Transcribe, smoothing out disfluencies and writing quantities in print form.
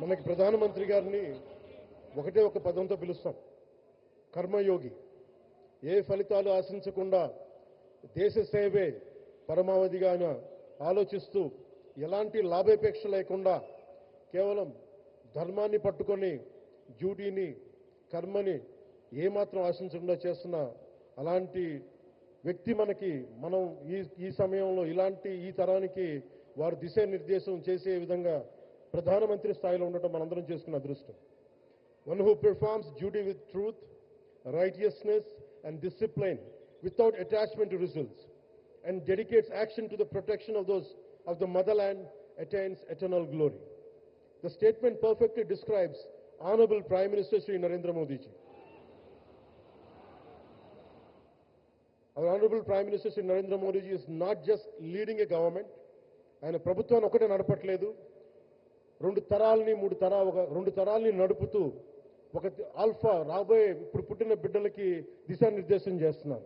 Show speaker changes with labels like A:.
A: మనకి ప్రధానమంత్రి గారిని ఒకటే ఒక పదంతో పిలుస్తాం, కర్మయోగి. ఏ ఫలితాలు ఆశించకుండా దేశ సేవే పరమావధిగా ఆయన ఆలోచిస్తూ ఎలాంటి లాభాపేక్ష లేకుండా కేవలం ధర్మాన్ని పట్టుకొని డ్యూటీని కర్మని ఏమాత్రం ఆశించకుండా చేస్తున్న అలాంటి వ్యక్తి మనం ఈ సమయంలో ఇలాంటి ఈ తరానికి వారు దిశానిర్దేశం చేసే విధంగా ప్రధానమంత్రి స్థాయిలో ఉండటం మనందరం చేసుకున్న అదృష్టం. One who performs duty with truth, righteousness and discipline without attachment to results and dedicates action to the protection of the motherland attains eternal glory. The statement perfectly describes Honorable Prime Minister Shri Narendra Modi ji. Our Honorable Prime Minister Shri Narendra Modi ji is not just leading a government, ఆయన ప్రభుత్వాన్ని ఒకటే నడపట్లేదు, రెండు తరాల్ని నడుపుతూ ఒక alpha రాబోయే ఇప్పుడు పుట్టిన బిడ్డలకి దిశానిర్దేశం చేస్తున్నారు.